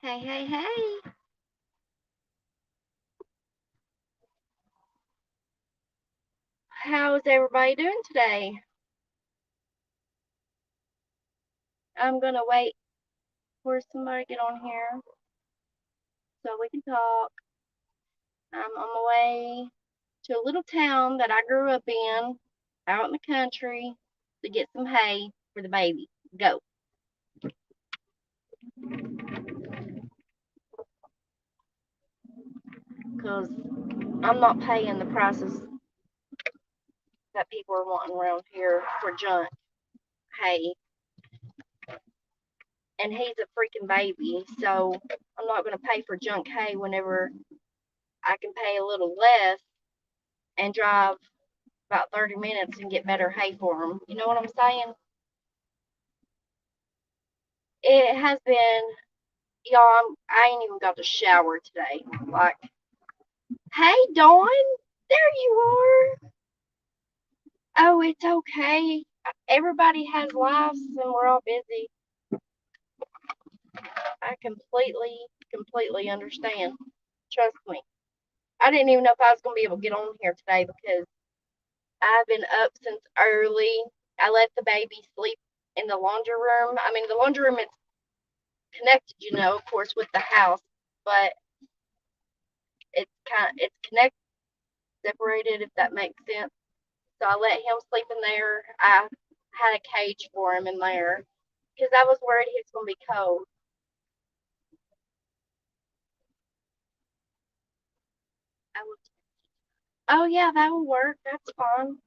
Hey, hey, hey. How's everybody doing today? I'm gonna wait for somebody to get on here so we can talk. I'm on my way to a little town that I grew up in, out in the country, to get some hay for the baby. Go. Because I'm not paying the prices that people are wanting around here for junk hay. And he's a freaking baby, so I'm not gonna pay for junk hay whenever I can pay a little less and drive about 30 minutes and get better hay for them. You know what I'm saying? It has been, y'all, I ain't even got to shower today. Like, hey, Dawn, there you are. Oh, it's okay. Everybody has lives and we're all busy. I completely understand. Trust me. I didn't even know if I was going to be able to get on here today because I've been up since early. I let the baby sleep in the laundry room. I mean, the laundry room is connected, of course, with the house, but it's connected, separated, if that makes sense. So I let him sleep in there. I had a cage for him in there because I was worried he was gonna be cold. I was, oh yeah, that will work. That's fine.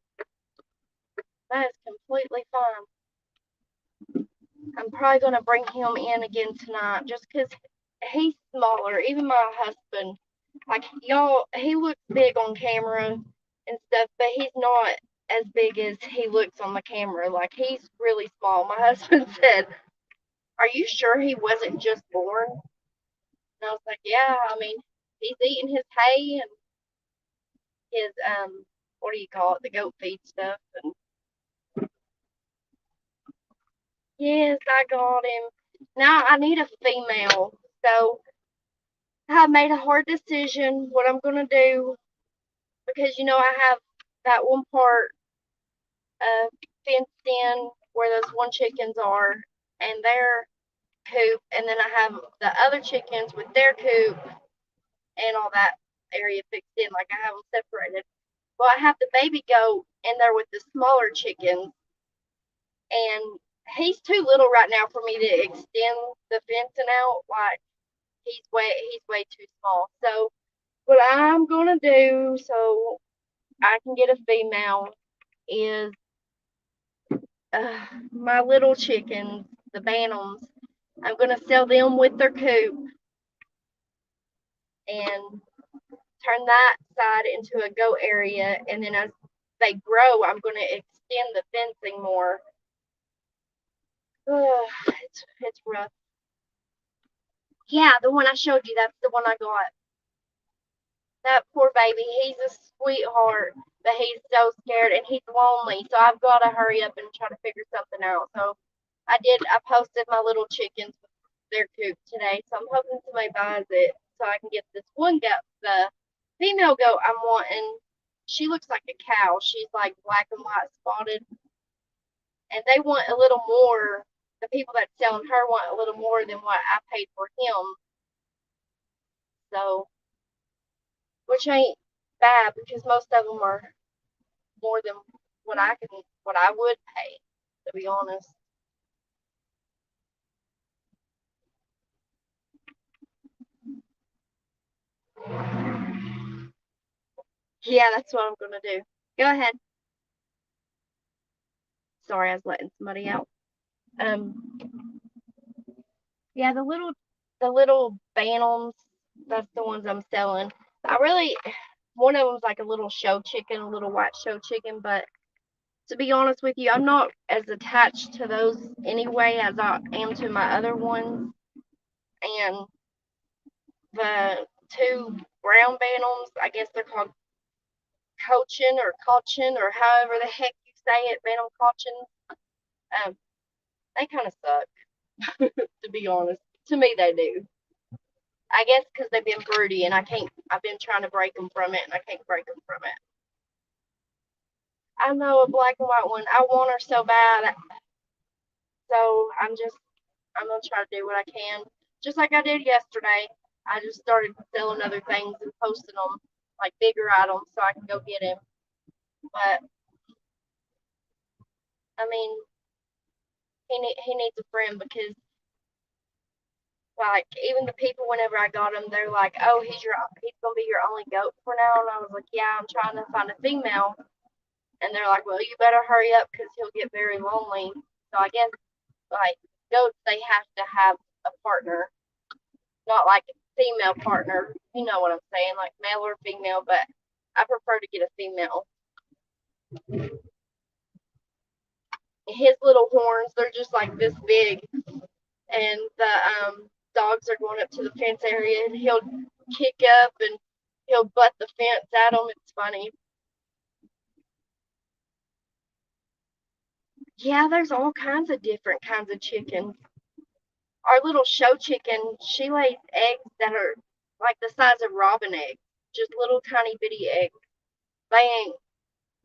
That is completely fine. I'm probably gonna bring him in again tonight just because he's smaller. Even my husband, like y'all, he looks big on camera and stuff, but he's not as big as he looks on the camera. Like he's really small. My husband said, "Are you sure he wasn't just born?" And I was like, "Yeah. I mean, he's eating his hay and his what do you call it? The goat feed stuff." And yes, I got him. Now I need a female, so I made a hard decision what I'm gonna do because I have that one part fenced in where those one chickens are and their coop, and then I have the other chickens with their coop and all that area fixed in. Like I have them separated. Well, I have the baby goat in there with the smaller chickens, and he's too little right now for me to extend the fencing out. Like he's way too small. So what I'm gonna do so I can get a female is my little chickens, the bantams. I'm gonna sell them with their coop and turn that side into a goat area. And then as they grow, I'm gonna extend the fencing more. It's rough. Yeah, the one I showed you, that's the one I got. That poor baby, he's a sweetheart, but he's so scared and he's lonely. So I've got to hurry up and try to figure something out. So I posted my little chickens with their coop today. So I'm hoping somebody buys it so I can get this one goat, the female goat I'm wanting. She looks like a cow. She's like black and white spotted. And they want a little more. The people that's selling her want a little more than what I paid for him. So, which ain't bad because most of them are more than what I would pay, to be honest. Yeah, that's what I'm gonna do. Go ahead. Sorry, I was letting somebody out. Yeah, the little bantams, that's the ones I'm selling. I really, one of them's like a little show chicken, a little white show chicken, but to be honest with you, I'm not as attached to those anyway as I am to my other ones. And the two brown bantams, I guess they're called cochin or however the heck you say it, bantam cochin. Um, they kind of suck, to be honest. To me, they do. I guess because they've been broody, and I've been trying to break them from it, and I can't break them from it. I know a black and white one. I want her so bad. So I'm gonna try to do what I can. Just like I did yesterday. I just started selling other things and posting them, like bigger items, so I can go get him. But I mean, he needs a friend because like even the people whenever I got him, they're like, "Oh, he's gonna be your only goat for now," and I was like, "Yeah, I'm trying to find a female," and they're like, "Well, you better hurry up because he'll get very lonely." So I guess like goats, they have to have a partner, not like a female partner. You know what I'm saying, like male or female, but I prefer to get a female. His little horns, they're just like this big, and the dogs are going up to the fence area, and he'll kick up and he'll butt the fence at them. It's funny. Yeah, there's all kinds of different kinds of chickens. Our little show chicken, she lays eggs that are like the size of robin eggs, just little tiny bitty eggs. They ain't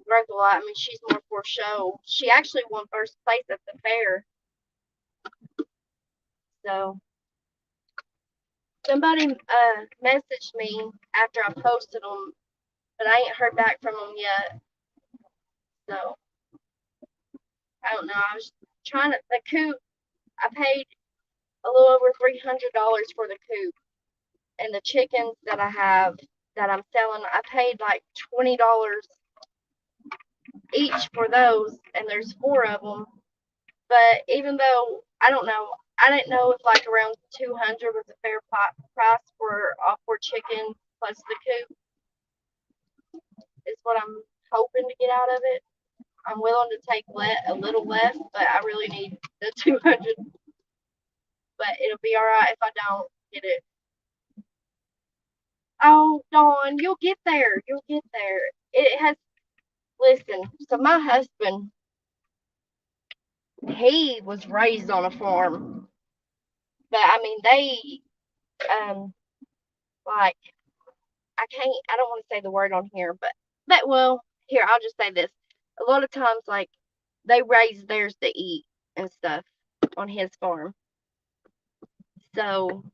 worth a lot. I mean, she's more for show. She actually won first place at the fair. So somebody messaged me after I posted them, but I ain't heard back from them yet. So I don't know. I was trying to the coop. I paid a little over $300 for the coop, and the chickens that I have that I'm selling, I paid like $20 each for those, and there's four of them. But even though I don't know, I didn't know if like around 200 was a fair price for all four chickens plus the coop is what I'm hoping to get out of it. I'm willing to take a little less, but I really need the 200. But it'll be all right if I don't get it. Oh, Dawn, you'll get there. You'll get there. It has. Listen. So my husband, he was raised on a farm, but I mean um, like I don't want to say the word on here, but well, here I'll just say this. A lot of times, like they raise theirs to eat and stuff on his farm. So,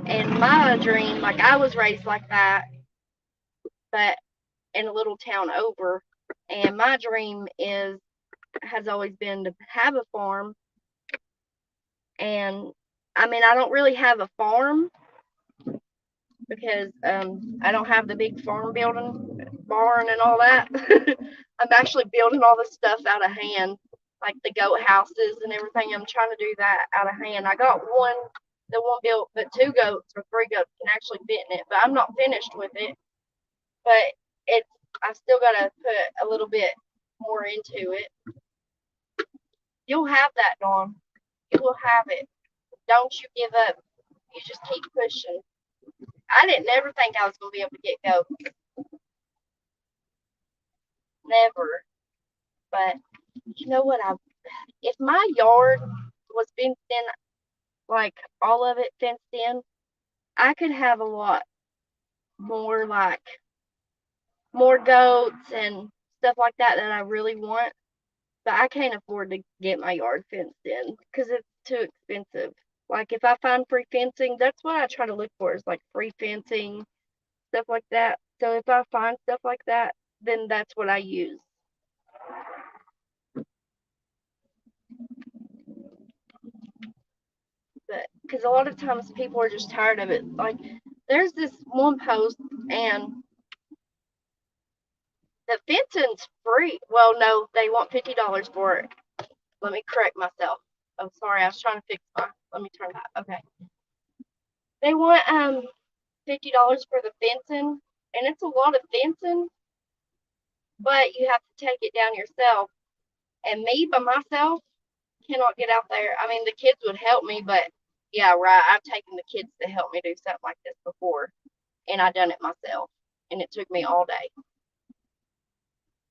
and my dream, like I was raised like that, but in a little town over. And my dream has always been to have a farm. And I mean, I don't really have a farm because I don't have the big farm building, barn, and all that. I'm actually building all this stuff out of hand, like the goat houses and everything. I'm trying to do that out of hand. I got the one built, but two goats or three goats can actually fit in it. But I'm not finished with it. But it's I still gotta put a little bit more into it. You'll have that, Dawn. You will have it. Don't you give up. You just keep pushing. I didn't never think I was gonna be able to get goats. Never. But you know what? If my yard was fenced in, like all of it fenced in, I could have a lot more, like more goats and stuff like that I really want. But I can't afford to get my yard fenced in because it's too expensive. Like if I find free fencing, that's what I try to look for is like free fencing, stuff like that. So if I find stuff like that, then that's what I use. But because a lot of times people are just tired of it. Like there's this one post and the fencing's free. Well, no, they want $50 for it. Let me correct myself. I'm sorry, I was trying to fix my. Let me turn that. Okay. They want $50 for the fencing, and it's a lot of fencing, but you have to take it down yourself. And me by myself cannot get out there. I mean, the kids would help me, but yeah, right. I've taken the kids to help me do something like this before, and I done it myself, and it took me all day.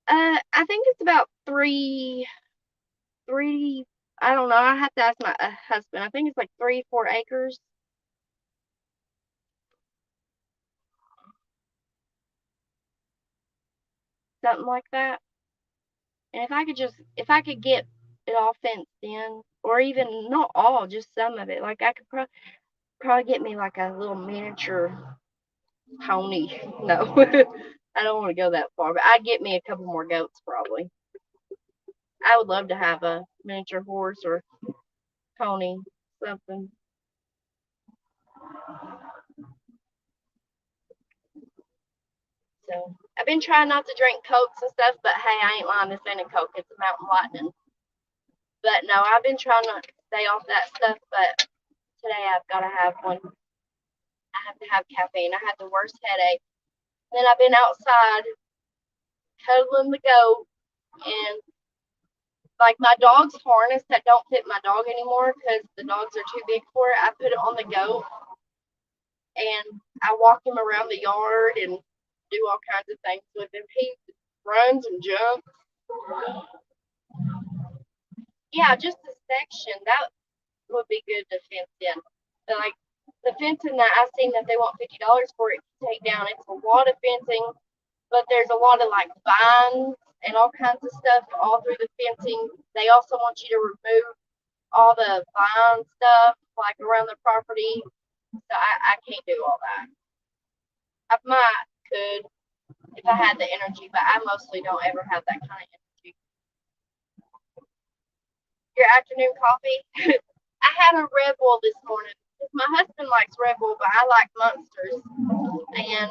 I think it's about three. I don't know. I have to ask my husband. I think it's like 3, 4 acres. something like that. And if I could get it all fenced in, or even not all, just some of it, like I could probably get me like a little miniature pony. No, I don't want to go that far, but I'd get me a couple more goats probably. I would love to have a miniature horse or pony, something. So I've been trying not to drink cokes and stuff, but hey, I ain't lying. This ain't a coke; it's a Mountain Lightning. But no, I've been trying to stay off that stuff. But today I've got to have one. I have to have caffeine. I had the worst headache. Then I've been outside cuddling the goat, and like my dog's harness that don't fit my dog anymore because the dogs are too big for it. I put it on the goat, and I walk him around the yard and do all kinds of things with him. He runs and jumps. Yeah, just a section that would be good to fence in. But like the fencing that I've seen that they want $50 for it to take down, it's a lot of fencing, but there's a lot of like vines and all kinds of stuff all through the fencing. They also want you to remove all the vine stuff like around the property. So I can't do all that. I might could if I had the energy, but I mostly don't ever have that kind of energy. Your afternoon coffee? I had a Red Bull this morning. My husband likes Red Bull, but I like Monsters. And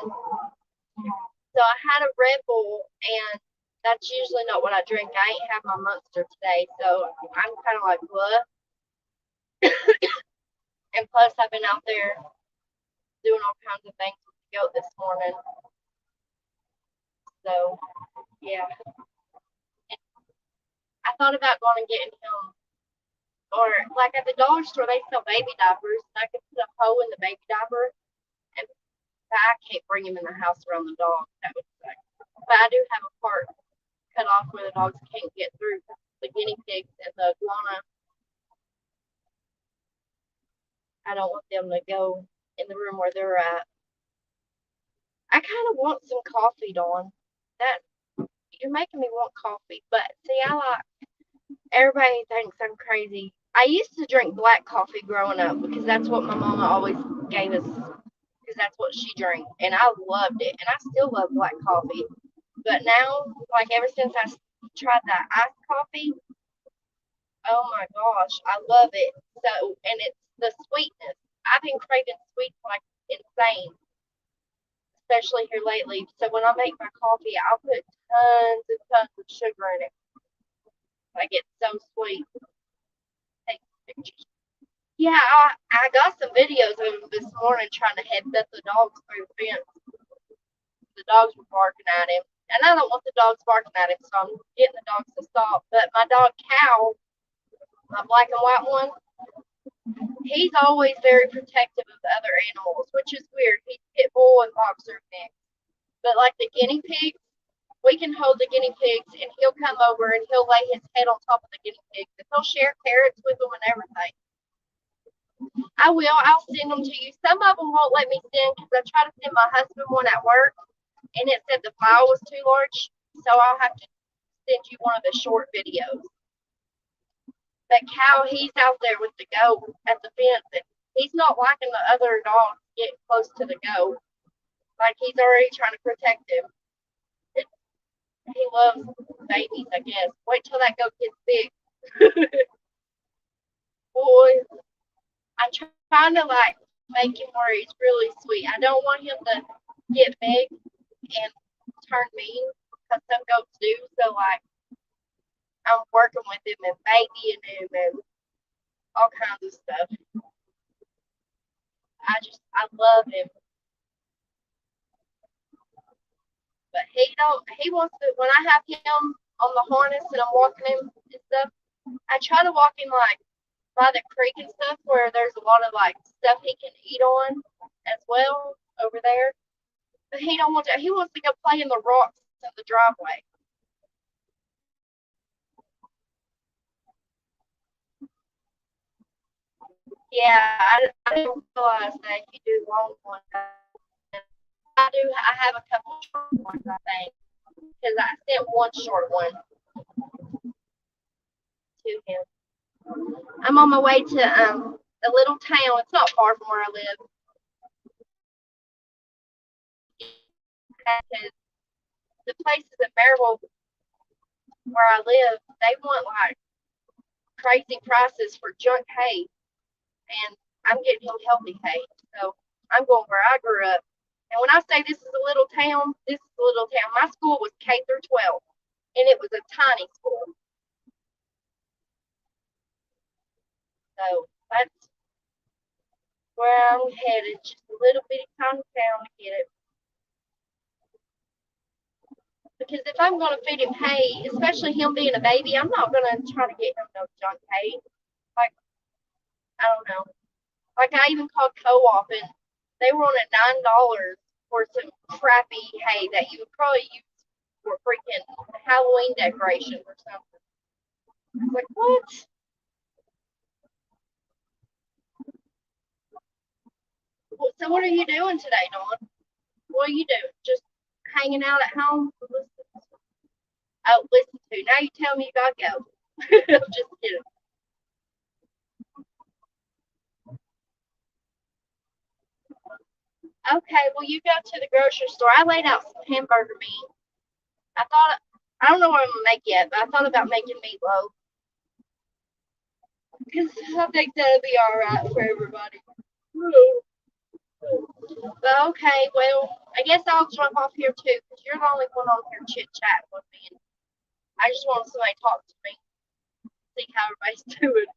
so I had a Red Bull, and that's usually not what I drink. I ain't have my Monster today, so I'm kind of like, what? And plus, I've been out there doing all kinds of things with the goat this morning. So, yeah. And I thought about going and getting him, or like at the dollar store, they sell baby diapers. And I could put a hole in the baby diaper, and I can't bring him in the house around the dog. That would suck. But I do have a part cut off where the dogs can't get through. The guinea pigs and the iguana. I don't want them to go in the room where they're at. I kind of want some coffee, Dawn. That you're making me want coffee. But see, I like everybody thinks I'm crazy. I used to drink black coffee growing up because that's what my mama always gave us because that's what she drank, and I loved it, and I still love black coffee. But now, like ever since I tried that iced coffee, oh my gosh, I love it. So, and it's the sweetness. I've been craving sweets like insane, especially here lately. So when I make my coffee, I'll put tons and tons of sugar in it. Like it's so sweet. Take pictures. Yeah, I got some videos of him this morning trying to headbutt the dogs through the fence. The dogs were barking at him. And I don't want the dogs barking at him, so I'm getting the dogs to stop. But my dog Cow, my black and white one, he's always very protective of the other animals, which is weird. He's pit bull and boxer mix. But like the guinea pigs, we can hold the guinea pigs and he'll come over and he'll lay his head on top of the guinea pigs and he'll share carrots with them and everything. I will. I'll send them to you. Some of them won't let me send because I tried to send my husband one at work and it said the file was too large. So I'll have to send you one of the short videos. But Cow, he's out there with the goat at the fence, and he's not liking the other dogs getting close to the goat. Like he's already trying to protect him. It, he loves babies, I guess. Wait till that goat gets big. Boy, I'm trying to like make him where he's really sweet. I don't want him to get big and turn mean because some goats do. So like I'm working with him and babying him and all kinds of stuff. I love him. But he wants to when I have him on the harness and I'm walking him and stuff, I try to walk him like by the creek and stuff where there's a lot of like stuff he can eat on as well over there. But he don't want to he wants to go play in the rocks in the driveway. Yeah, I didn't realize that you do long ones. I have a couple short ones, I think. because I sent one short one to him. I'm on my way to a little town. It's not far from where I live. Because the places in Maryville where I live, they want like crazy prices for junk hay, and I'm getting him healthy hay. So I'm going where I grew up. And when I say this is a little town, this is a little town. My school was K through 12, and it was a tiny school. So that's where I'm headed. Just a little bitty tiny town to get it. Because if I'm going to feed him hay, especially him being a baby, I'm not going to try to get him no junk hay. Like, I don't know. Like, I even called Co-op, and they were on at $9 for some crappy hay that you would probably use for freaking Halloween decorations or something. I was like, what? Well, so what are you doing today, Dawn? What are you doing? Just hanging out at home? Oh, listen to. Now you tell me you gotta go. I'm just kidding. Okay, well you go to the grocery store. I laid out some hamburger meat. I thought I don't know what I'm gonna make yet, but I thought about making meatloaf because I think that'll be all right for everybody. But okay, well I guess I'll jump off here too because you're the only one on here chit chat with me, and I just want somebody to talk to me, see how everybody's doing.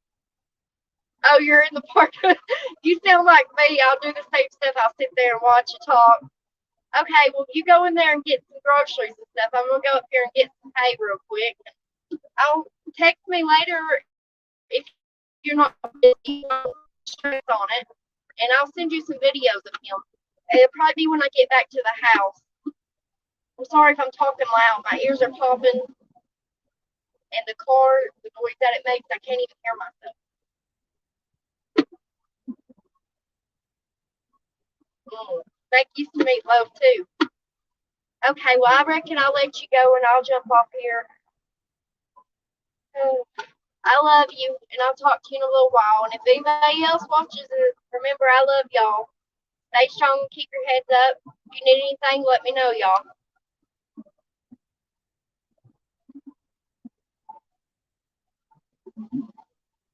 Oh, you're in the park. You sound like me. I'll do the same stuff. I'll sit there and watch you talk. Okay, well, you go in there and get some groceries and stuff. I'm gonna go up here and get some hay real quick. I'll text me later if you're not busy. Stress on it, and I'll send you some videos of him. It'll probably be when I get back to the house. I'm sorry if I'm talking loud. My ears are popping, and the car, the noise that it makes, I can't even hear myself. Make you some meatloaf too. Okay, well, I reckon I'll let you go and I'll jump off here. Oh, I love you, and I'll talk to you in a little while. And if anybody else watches it, remember I love y'all. Stay strong and keep your heads up. If you need anything, let me know, y'all.